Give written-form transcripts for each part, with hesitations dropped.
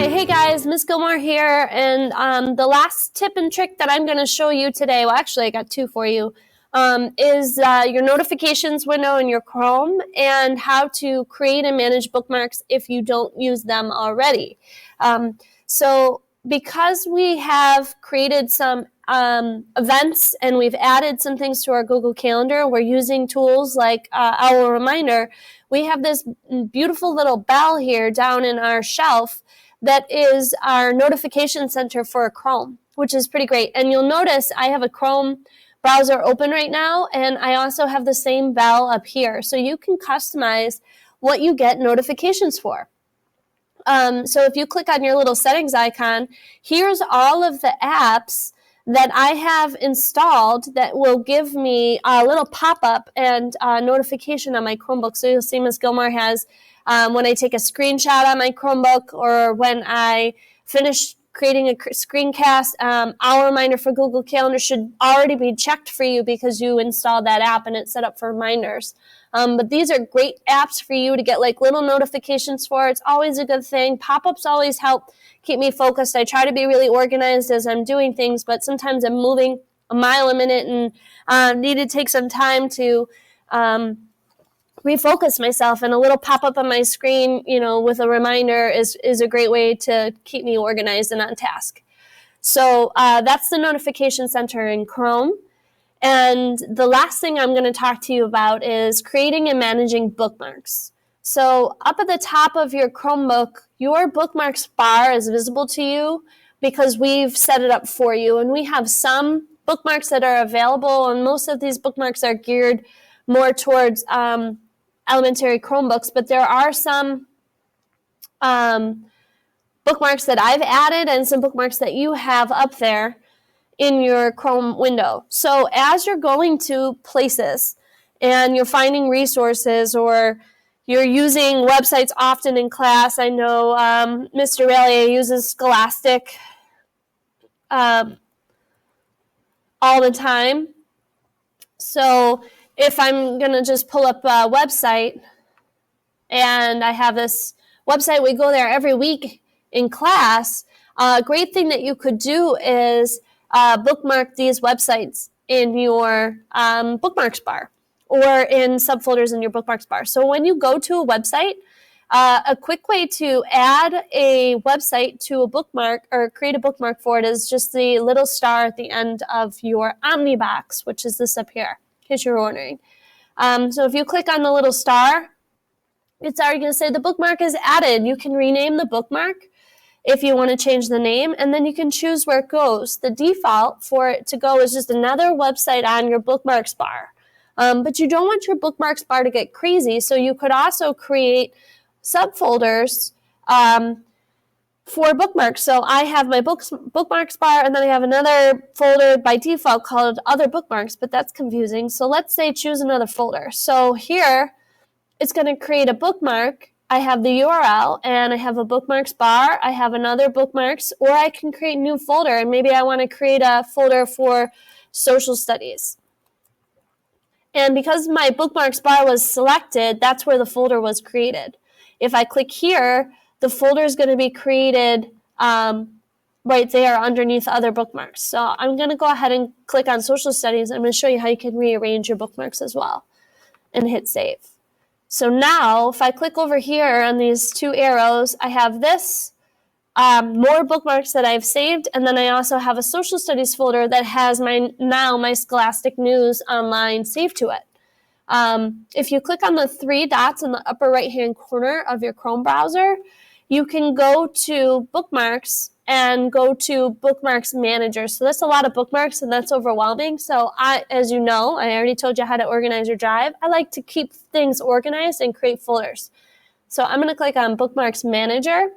right, hey guys, Miss Gilmore here, and the last tip and trick that I'm going to show you today, well actually I got two for you, is your notifications window in your Chrome and how to create and manage bookmarks if you don't use them already. So because we have created some events and we've added some things to our Google Calendar, we're using tools like Owl Reminder, we have this beautiful little bell here down in our shelf that is our notification center for Chrome, which is pretty great. And you'll notice I have a Chrome browser open right now, and I also have the same bell up here. So you can customize what you get notifications for. So if you click on your little settings icon, here's all of the apps that I have installed that will give me a little pop-up and notification on my Chromebook. So you'll see Ms. Gilmore has when I take a screenshot on my Chromebook, or when I finish creating a screencast, Owl Reminder for Google Calendar should already be checked for you because you installed that app and it's set up for reminders. But these are great apps for you to get like little notifications for. It's always a good thing. Pop-ups always help keep me focused. I try to be really organized as I'm doing things, but sometimes I'm moving a mile a minute and need to take some time to refocus myself, and a little pop-up on my screen, with a reminder is a great way to keep me organized and on task. So that's the notification center in Chrome. And the last thing I'm going to talk to you about is creating and managing bookmarks. So up at the top of your Chromebook, your bookmarks bar is visible to you because we've set it up for you. And we have some bookmarks that are available, and most of these bookmarks are geared more towards elementary Chromebooks, but there are some bookmarks that I've added and some bookmarks that you have up there in your Chrome window. So as you're going to places and you're finding resources, or you're using websites often in class, I know Mr. Rallier uses Scholastic all the time. So if I'm going to just pull up a website, and I have this website, we go there every week in class, a great thing that you could do is bookmark these websites in your bookmarks bar or in subfolders in your bookmarks bar. So when you go to a website, a quick way to add a website to a bookmark or create a bookmark for it is just the little star at the end of your Omnibox, which is this up here, in case you're wondering. So if you click on the little star, it's already going to say the bookmark is added. You can rename the bookmark if you want to change the name, and then you can choose where it goes. The default for it to go is just another website on your bookmarks bar. But you don't want your bookmarks bar to get crazy, so you could also create subfolders for bookmarks. So I have my bookmarks bar, and then I have another folder by default called other bookmarks, but that's confusing. So let's say choose another folder. So here it's going to create a bookmark. I have the URL, and I have a bookmarks bar. I have another bookmarks, or I can create a new folder, and maybe I want to create a folder for social studies. And because my bookmarks bar was selected, that's where the folder was created. If I click here, the folder is going to be created right there underneath other bookmarks. So I'm going to go ahead and click on social studies. I'm going to show you how you can rearrange your bookmarks as well and hit save. So now if I click over here on these two arrows, I have this more bookmarks that I've saved, and then I also have a social studies folder that has my Scholastic News online saved to it. If you click on the three dots in the upper right-hand corner of your Chrome browser, you can go to Bookmarks and go to Bookmarks Manager. So that's a lot of bookmarks, and that's overwhelming. So as you know, I already told you how to organize your drive. I like to keep things organized and create folders. So I'm going to click on Bookmarks Manager.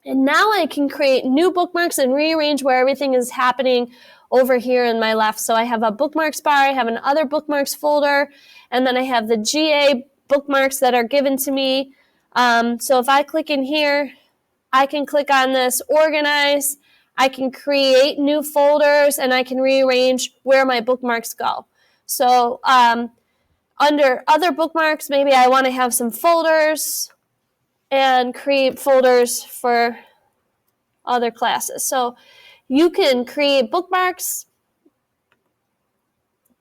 And now I can create new bookmarks and rearrange where everything is happening over here in my left. So I have a bookmarks bar, I have an other bookmarks folder, and then I have the GA bookmarks that are given to me. So if I click in here, I can click on this organize, I can create new folders, and I can rearrange where my bookmarks go. So under other bookmarks, maybe I want to have some folders. and create folders for other classes. So you can create bookmarks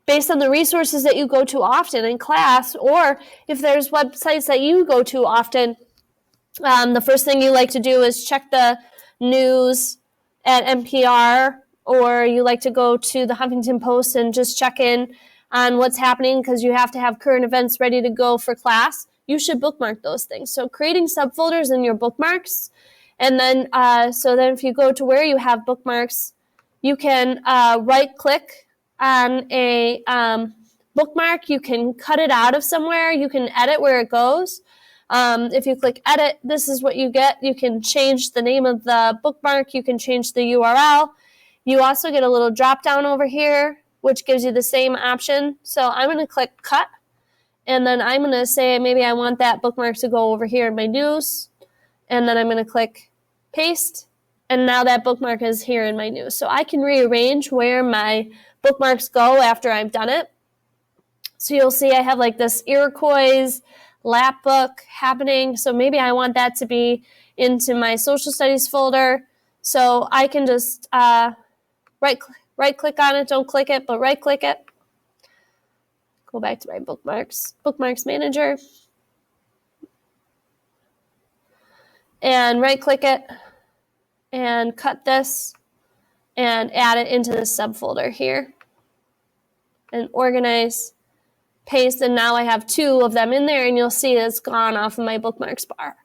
based on the resources that you go to often in class, or if there's websites that you go to often, the first thing you like to do is check the news at NPR, or you like to go to the Huffington Post and just check in on what's happening because you have to have current events ready to go for class. You should bookmark those things. So creating subfolders in your bookmarks, and then so then if you go to where you have bookmarks, you can right-click on a bookmark. You can cut it out of somewhere. You can edit where it goes. If you click edit, this is what you get. You can change the name of the bookmark. You can change the URL. You also get a little drop down over here, which gives you the same option. So I'm going to click cut, and then I'm going to say maybe I want that bookmark to go over here in my news, and then I'm going to click paste, and now that bookmark is here in my news. So I can rearrange where my bookmarks go after I've done it. So you'll see I have like this Iroquois lap book happening. So maybe I want that to be into my social studies folder. So I can just right click on it, don't click it, but right click it. Go back to my Bookmarks Manager. And right click it and cut this and add it into this subfolder here. And organize, paste, and now I have 2 of them in there, and you'll see it's gone off of my bookmarks bar.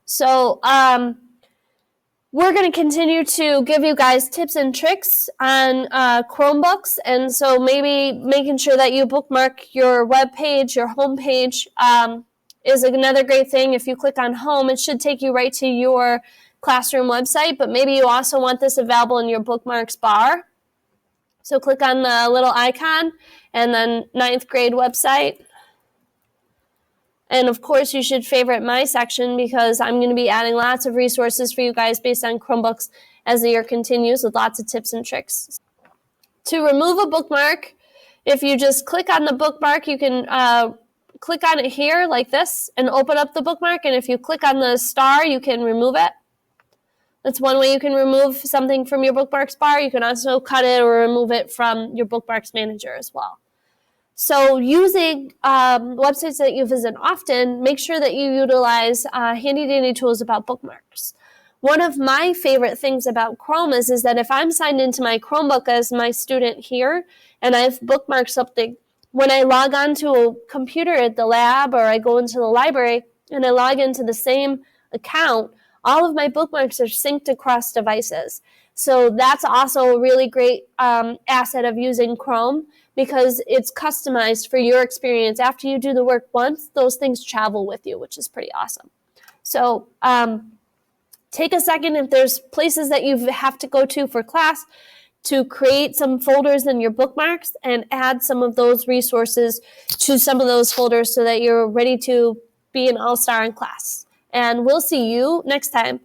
So we're going to continue to give you guys tips and tricks on Chromebooks, and so maybe making sure that you bookmark your web page, your home page, is another great thing. If you click on home, it should take you right to your classroom website, but maybe you also want this available in your bookmarks bar. So click on the little icon and then 9th grade website. And of course, you should favorite my section because I'm going to be adding lots of resources for you guys based on Chromebooks as the year continues with lots of tips and tricks. To remove a bookmark, if you just click on the bookmark, you can click on it here like this and open up the bookmark. And if you click on the star, you can remove it. That's one way you can remove something from your bookmarks bar. You can also cut it or remove it from your Bookmarks Manager as well. So using websites that you visit often, make sure that you utilize handy-dandy tools about bookmarks. One of my favorite things about Chrome is that if I'm signed into my Chromebook as my student here and I've bookmarked something, when I log on to a computer at the lab or I go into the library and I log into the same account, all of my bookmarks are synced across devices. So that's also a really great asset of using Chrome because it's customized for your experience. After you do the work once, those things travel with you, which is pretty awesome. So take a second if there's places that you have to go to for class to create some folders in your bookmarks and add some of those resources to some of those folders so that you're ready to be an all-star in class. And we'll see you next time.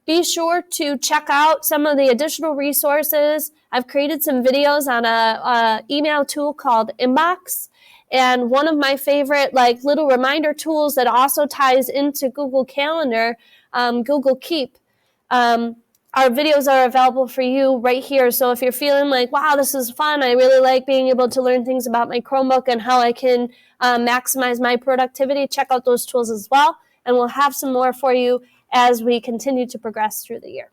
Be sure to check out some of the additional resources. I've created some videos on a email tool called Inbox. And one of my favorite little reminder tools that also ties into Google Calendar, Google Keep. Our videos are available for you right here. So if you're feeling like, wow, this is fun, I really like being able to learn things about my Chromebook and how I can maximize my productivity, check out those tools as well. And we'll have some more for you as we continue to progress through the year.